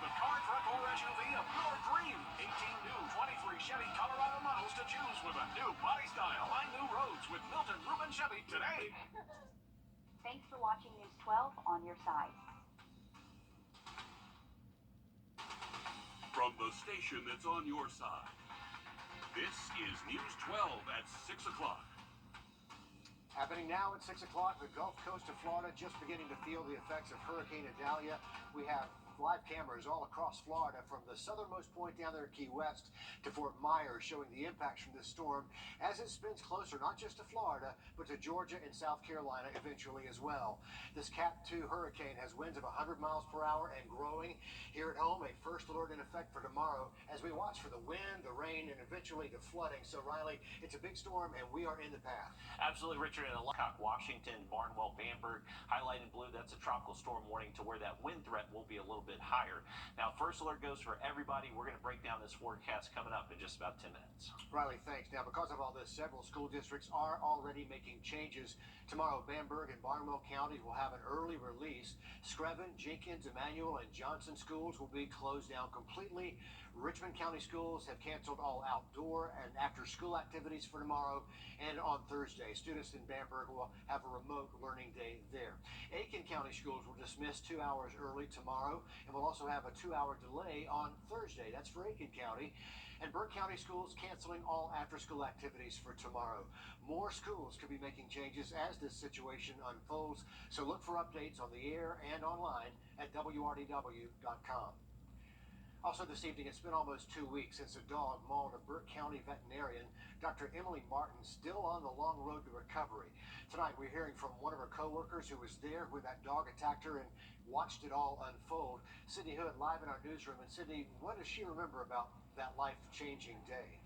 the car, truck, or SUV of your dream. 18 new 23 Chevy Colorado models to choose with a new body style. Find new roads with Milton Ruben Chevy today. Thanks for watching News 12 on your side. From the station that's on your side, this is News 12 at 6 o'clock. Happening now at 6 o'clock, the Gulf Coast of Florida just beginning to feel the effects of Hurricane Idalia. We have live cameras all across Florida from the southernmost point down there at Key West to Fort Myers, showing the impacts from this storm as it spins closer not just to Florida but to Georgia and South Carolina eventually as well. This Cat 2 hurricane has winds of 100 miles per hour and growing. Here at home, a first alert in effect for tomorrow as we watch for the wind, the rain, and eventually the flooding. So Riley, it's a big storm and we are in the path. Absolutely, Richard. In Lockhart, Washington, Barnwell, Bamberg, highlighted in blue, that's a tropical storm warning to where that wind threat will be a little bit higher. Now, first alert goes for everybody. We're going to break down this forecast coming up in just about 10 minutes. Riley, thanks. Now, because of all this, several school districts are already making changes. Tomorrow, Bamberg and Barnwell counties will have an early release. Screven, Jenkins, Emmanuel, and Johnson schools will be closed down completely. Richmond County schools have canceled all outdoor and after-school activities for tomorrow and on Thursday. Students in Bamberg will have a remote learning day there. Aiken County schools will dismiss 2 hours early tomorrow and will also have a 2-hour delay on Thursday. That's for Aiken County. And Burke County schools canceling all after-school activities for tomorrow. More schools could be making changes as this situation unfolds, so look for updates on the air and online at wrdw.com. Also this evening, it's been almost 2 weeks since a dog mauled a Burke County veterinarian. Dr. Emily Martin still on the long road to recovery. Tonight, we're hearing from one of her co-workers who was there when that dog attacked her and watched it all unfold. Sydney Hood live in our newsroom. And Sydney, what does she remember about that life-changing day?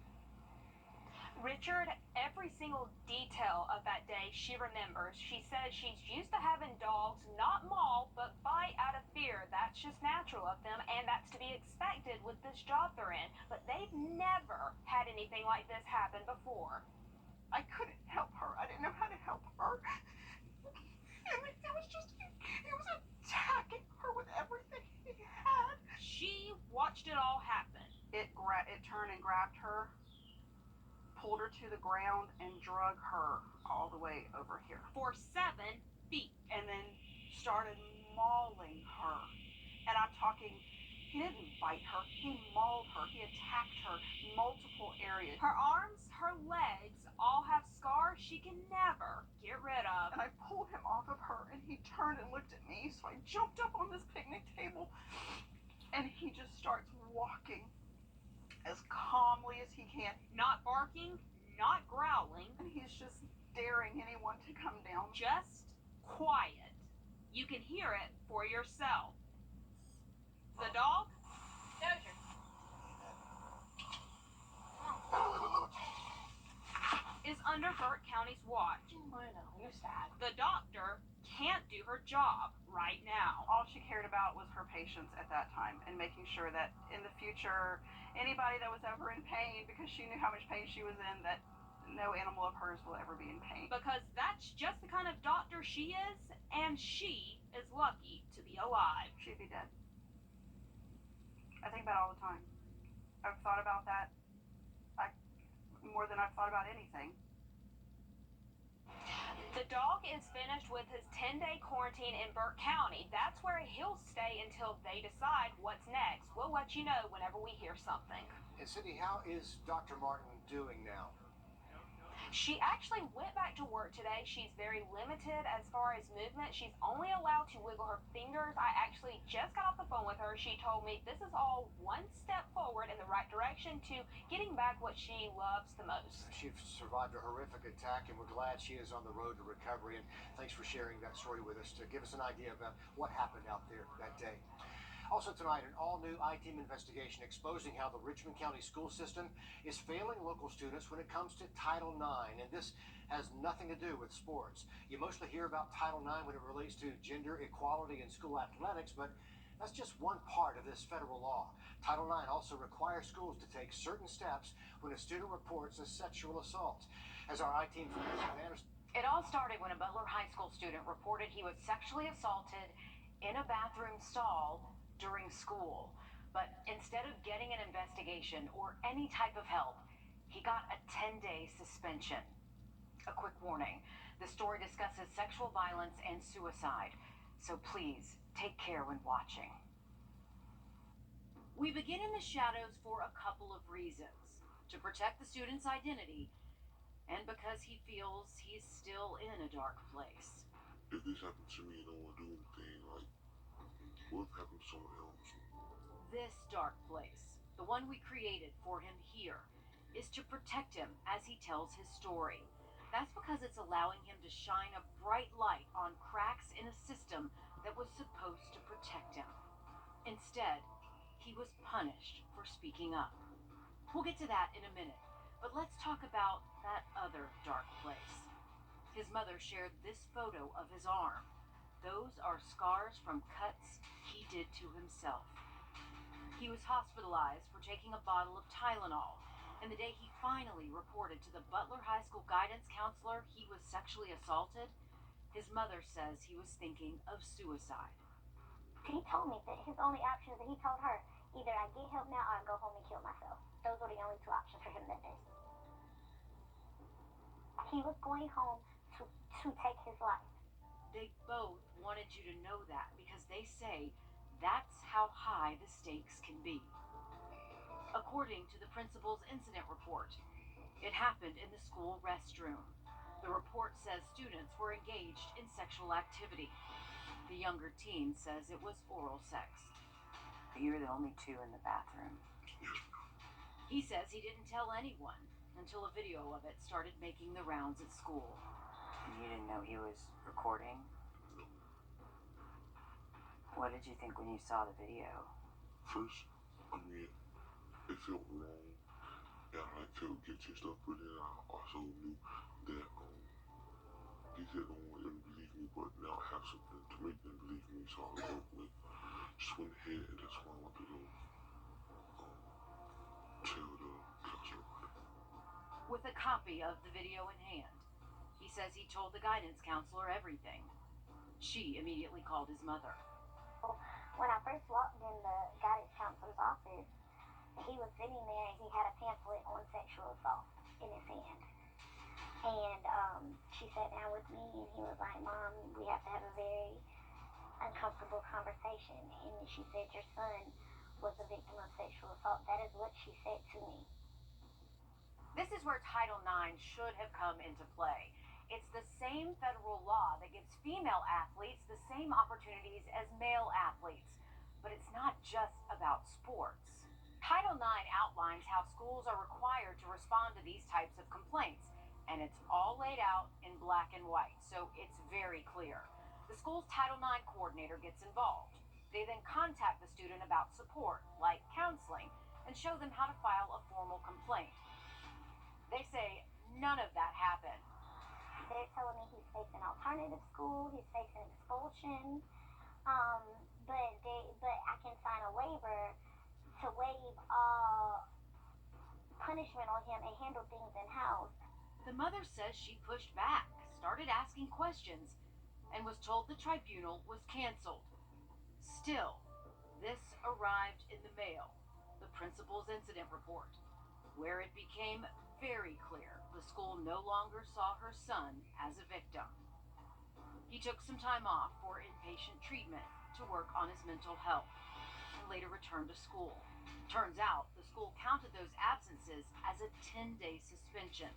Richard, every single detail of that day she remembers. She says she's used to having dogs not maul but bite out of fear. That's just natural of them, and that's to be expected with this job they're in. But they've never had anything like this happen before. I couldn't help her. I didn't know how to help her. It was attacking her with everything he had. She watched it all happen. It turned and grabbed her, pulled her to the ground, and drug her all the way over here. For 7 feet. And then started mauling her. And I'm talking, he didn't bite her, he mauled her. He attacked her multiple areas. Her arms, her legs all have scars she can never get rid of. And I pulled him off of her, and he turned and looked at me, so I jumped up on this picnic table, and he just starts walking as calmly as he can. Not barking, not growling. And he's just daring anyone to come down. Just quiet. You can hear it for yourself. The dog? Dozier. Is under Burke County's watch. I know, you're sad. The doctor can't do her job right now. All she cared about was her patients at that time and making sure that in the future, anybody that was ever in pain, because she knew how much pain she was in, that no animal of hers will ever be in pain. Because that's just the kind of doctor she is, and she is lucky to be alive. She'd be dead. I think about it all the time. I've thought about that more than I've thought about anything. The dog is finished with his 10-day quarantine in Burke County. That's where he'll stay until they decide what's next. We'll let you know whenever we hear something. And Sydney, how is Dr. Martin doing now? She actually went back to work today. She's very limited as far as movement. She's only allowed to wiggle her fingers. I actually just got off the phone with her. She told me this is all one step forward in the right direction to getting back what she loves the most. She survived a horrific attack, and we're glad she is on the road to recovery. And thanks for sharing that story with us to give us an idea about what happened out there that day. Also tonight, an all-new I-Team investigation exposing how the Richmond County school system is failing local students when it comes to Title IX, and this has nothing to do with sports. You mostly hear about Title IX when it relates to gender equality in school athletics, but that's just one part of this federal law. Title IX also requires schools to take certain steps when a student reports a sexual assault. As our I-Team from Anderson. It all started when a Butler High School student reported he was sexually assaulted in a bathroom stall during school. But instead of getting an investigation or any type of help, he got a 10-day suspension. A quick warning, the story discusses sexual violence and suicide, so please take care when watching. We begin in the shadows for a couple of reasons. To protect the student's identity, and because he feels he's still in a dark place. If this happened to me, I don't want to do anything. Like, what if it happened to someone else? This dark place, the one we created for him here, is to protect him as he tells his story. That's because it's allowing him to shine a bright light on cracks in a system that was supposed to protect him. Instead, he was punished for speaking up. We'll get to that in a minute, but let's talk about that other dark place. His mother shared this photo of his arm. Those are scars from cuts he did to himself. He was hospitalized for taking a bottle of Tylenol, and the day he finally reported to the Butler High School guidance counselor he was sexually assaulted, his mother says he was thinking of suicide. He told me that his only options, that he told her, either I get help now or I go home and kill myself. Those were the only two options for him that day. He was going home to take his life. They both wanted you to know that because they say that's how high the stakes can be. According to the principal's incident report, it happened in the school restroom. The report says students were engaged in sexual activity. The younger teen says it was oral sex. You were the only two in the bathroom. He says he didn't tell anyone until a video of it started making the rounds at school. You didn't know he was recording? No. What did you think when you saw the video? First, it felt wrong. Yeah, I felt guilty and stuff, but then I also knew that he said don't want them to believe me, but now I have something to make them believe me, so I just went ahead, and that's why I want to go tell the counselor about it. With a copy of the video in hand, he says he told the guidance counselor everything. She immediately called his mother. When I first walked in the guidance counselor's office, he was sitting there and he had a pamphlet on sexual assault in his hand. And she sat down with me and he was like, Mom, we have to have a very uncomfortable conversation. And she said, your son was a victim of sexual assault. That is what she said to me. This is where Title IX should have come into play. It's the same federal law that gives female athletes the same opportunities as male athletes. But it's not just about sports. Title IX outlines how schools are required to respond to these types of complaints, and it's all laid out in black and white, so it's very clear. The school's Title IX coordinator gets involved. They then contact the student about support, like counseling, and show them how to file a formal complaint. They say none of that happened. They're telling me he's facing alternative school, he's facing expulsion, but I can sign a waiver to waive all punishment on him and handle things in-house. The mother says she pushed back, started asking questions, and was told the tribunal was canceled. Still, this arrived in the mail, the principal's incident report, where it became very clear the school no longer saw her son as a victim. He took some time off for inpatient treatment to work on his mental health and later returned to school. Turns out the school counted those absences as a 10-day suspension.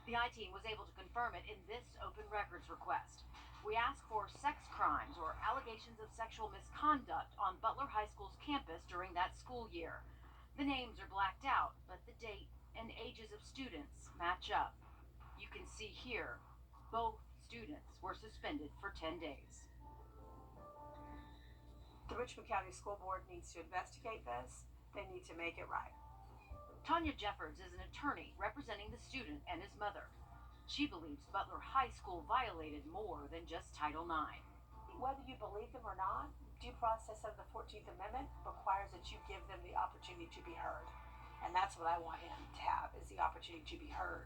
The I-team was able to confirm it in this open records request. We asked for sex crimes or allegations of sexual misconduct on Butler High School's campus during that school year. The names are blacked out, but the date and ages of students match up. You can see here, both students were suspended for 10 days. The Richmond County School Board needs to investigate this. They need to make it right. Tanya Jeffords is an attorney representing the student and his mother. She believes Butler High School violated more than just Title IX. Whether you believe them or not, due process of the 14th Amendment requires that you give them the opportunity to be heard. And that's what I want him to have, is the opportunity to be heard.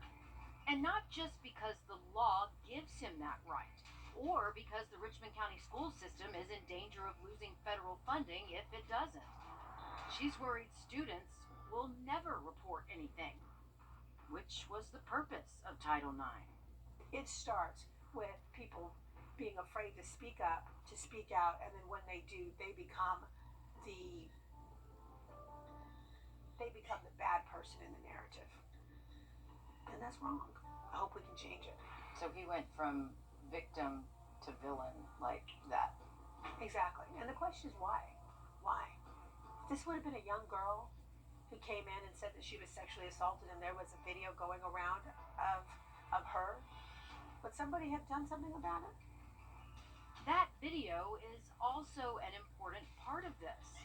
And not just because the law gives him that right, or because the Richmond County school system is in danger of losing federal funding if it doesn't. She's worried students will never report anything, which was the purpose of Title IX. It starts with people being afraid to speak up, to speak out, and then when they do, they become the bad person in the narrative. And that's wrong. I hope we can change it. So he went from victim to villain like that. Exactly. And the question is why? Why? If this would have been a young girl who came in and said that she was sexually assaulted and there was a video going around of her, would somebody have done something about it? That video is also an important part of this.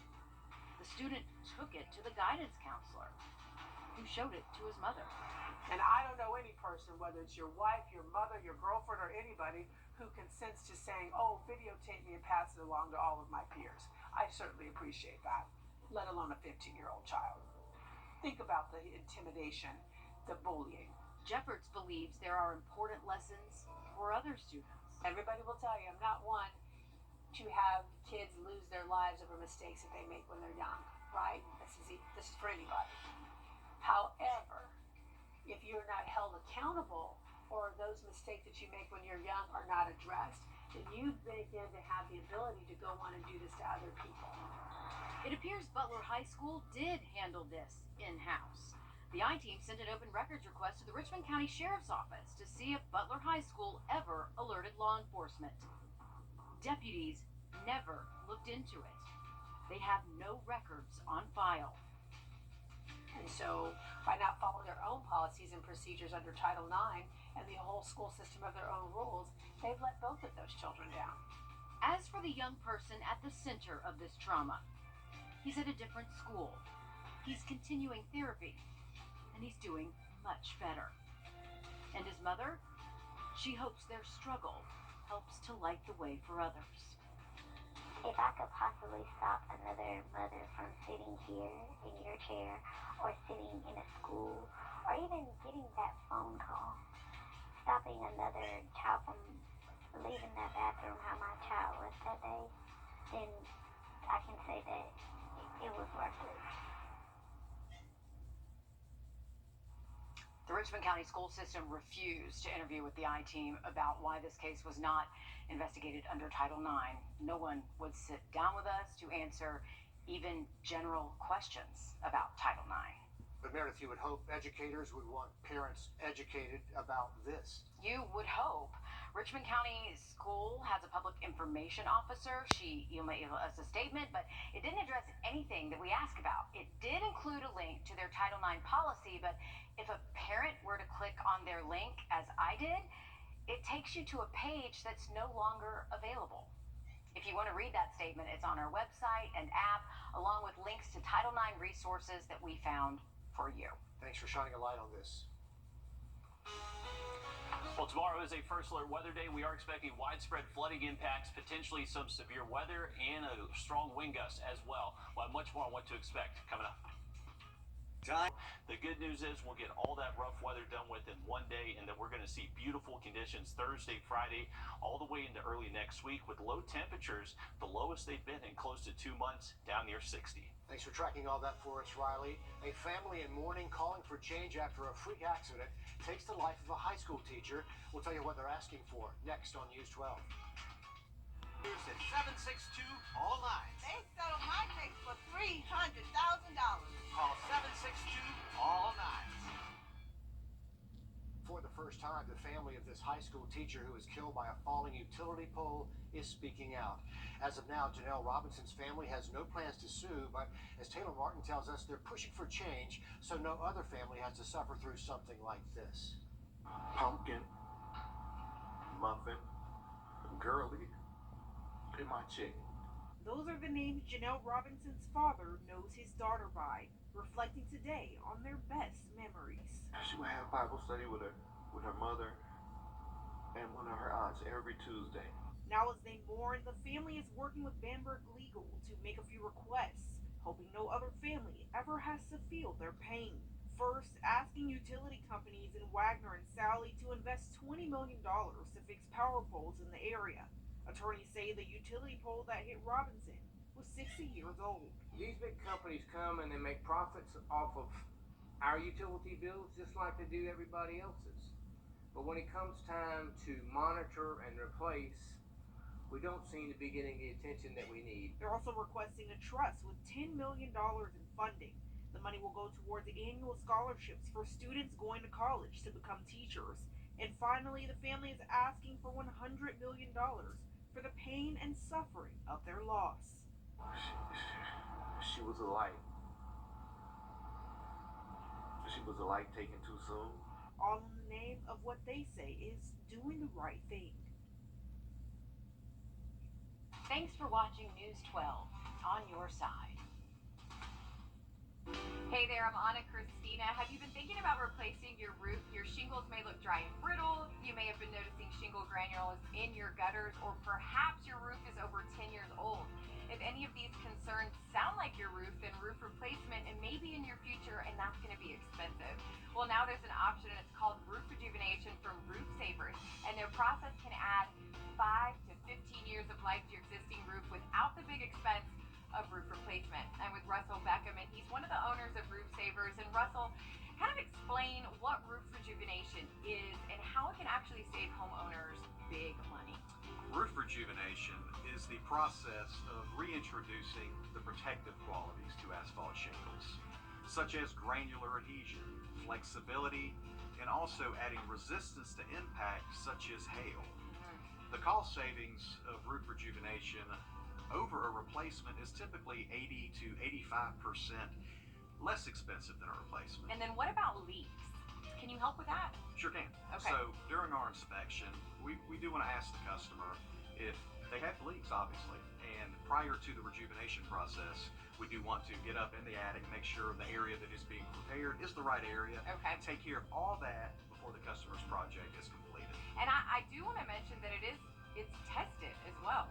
The student took it to the guidance counselor, who showed it to his mother. And I don't know any person, whether it's your wife, your mother, your girlfriend, or anybody, who consents to saying, oh, videotape me and pass it along to all of my peers. I certainly appreciate that, let alone a 15-year-old child. Think about the intimidation, the bullying. Jeffords believes there are important lessons for other students. Everybody will tell you, I'm not one to have kids lose their lives over mistakes that they make when they're young, right? This is for anybody. However, if you're not held accountable or those mistakes that you make when you're young are not addressed, then you begin to have the ability to go on and do this to other people. It appears Butler High School did handle this in-house. The I-Team sent an open records request to the Richmond County Sheriff's Office to see if Butler High School ever alerted law enforcement. Deputies never looked into it. They have no records on file. And so, by not following their own policies and procedures under Title IX and the whole school system of their own rules, they've let both of those children down. As for the young person at the center of this trauma, he's at a different school. He's continuing therapy, and he's doing much better. And his mother? She hopes their struggle helps to light the way for others. If I could possibly stop another mother from sitting here in your chair or sitting in a school or even getting that phone call, stopping another child from leaving that bathroom how my child was that day, then I can say that it was worth it. The Richmond County School System refused to interview with the I-Team about why this case was not investigated under Title IX. No one would sit down with us to answer even general questions about Title IX. But Meredith, you would hope educators would want parents educated about this. You would hope. Richmond County School has a public information officer. She emailed us a statement, but it didn't address anything that we asked about. It did include a link to their Title IX policy, but if a parent were to click on their link, as I did, it takes you to a page that's no longer available. If you want to read that statement, it's on our website and app, along with links to Title IX resources that we found for you. Thanks for shining a light on this. Well, tomorrow is a first alert weather day. We are expecting widespread flooding impacts, potentially some severe weather, and a strong wind gust as well. We'll have much more on what to expect coming up. The good news is we'll get all that rough weather done with in one day, and then we're going to see beautiful conditions Thursday, Friday, all the way into early next week with low temperatures, the lowest they've been in close to 2 months, down near 60. Thanks for tracking all that for us, Riley. A family in mourning calling for change after a freak accident takes the life of a high school teacher. We'll tell you what they're asking for next on News 12. News at 762 all lines. They settled my case for $300,000. Call 762 all nines. For the first time, the family of this high school teacher who was killed by a falling utility pole is speaking out. As of now, Janelle Robinson's family has no plans to sue, but as Taylor Martin tells us, they're pushing for change so no other family has to suffer through something like this. Pumpkin, muffin, girly, pay my check. Those are the names Janelle Robinson's father knows his daughter by, reflecting today on their best memories. She would have Bible study with her mother and one of her aunts every Tuesday. Now as they mourn, the family is working with Bamberg Legal to make a few requests, hoping no other family ever has to feel their pain. First, asking utility companies in Wagner and Sally to invest $20 million to fix power poles in the area. Attorneys say the utility pole that hit Robinson was 60 years old. These big companies come and they make profits off of our utility bills just like they do everybody else's. But when it comes time to monitor and replace, we don't seem to be getting the attention that we need. They're also requesting a trust with $10 million in funding. The money will go towards annual scholarships for students going to college to become teachers. And finally, the family is asking for $100 million for the pain and suffering of their loss. She was a light. She was a light taken too soon. All in the name of what they say is doing the right thing. Thanks for watching News 12 on your side. Hey there, I'm Anna Christina. Have you been thinking about replacing your roof? Your shingles may look dry and brittle. You may have been noticing shingle granules in your gutters, or perhaps your roof is over 10 years old. If any of these concerns sound like your roof, then roof replacement and maybe in your future, and that's going to be expensive. Well, now there's an option, and it's called roof rejuvenation from Roof Savers, and their process can add 5 to 15 years of life to your existing roof without the big expense of roof replacement. I'm with Russell Beckham, and he's one of the owners of Roof Savers. And Russell, kind of explain what roof rejuvenation is and how it can actually save homeowners big money. Roof rejuvenation is the process of reintroducing the protective qualities to asphalt shingles, such as granular adhesion, flexibility, and also adding resistance to impact, such as hail. The cost savings of roof rejuvenation over a replacement is typically 80 to 85% less expensive than a replacement. And then what about leaks? Can you help with that? Sure can. Okay. So during our inspection, we do want to ask the customer if they have leaks, obviously. And prior to the rejuvenation process, we do want to get up in the attic, make sure the area that is being repaired is the right area. Okay. Take care of all that before the customer's project is completed. And I do want to mention that it's tested as well.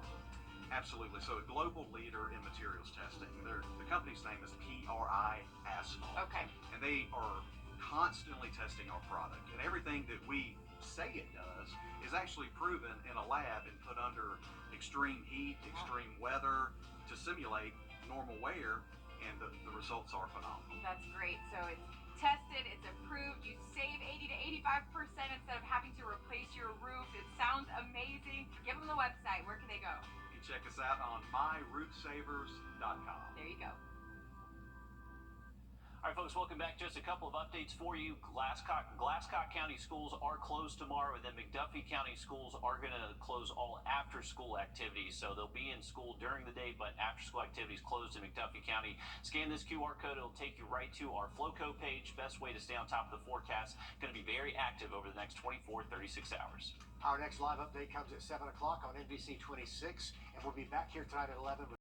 Absolutely. So a global leader in materials testing. The company's name is PRI Asphalt. Okay. And they are constantly testing our product. And everything that we say it does is actually proven in a lab and put under extreme heat, extreme weather to simulate normal wear, and the results are phenomenal. That's great. So it's tested, it's approved, you save 80 to 85% instead of having to replace your roof. It sounds amazing. Give them the website. Where can they go? Check us out on myroofsavers.com. There you go. All right, folks, welcome back. Just a couple of updates for you. Glasscock County schools are closed tomorrow, and then McDuffie County schools are going to close all after-school activities. So they'll be in school during the day, but after-school activities closed in McDuffie County. Scan this QR code. It'll take you right to our Floco page. Best way to stay on top of the forecast. Going to be very active over the next 24, 36 hours. Our next live update comes at 7 o'clock on NBC 26, and we'll be back here tonight at 11.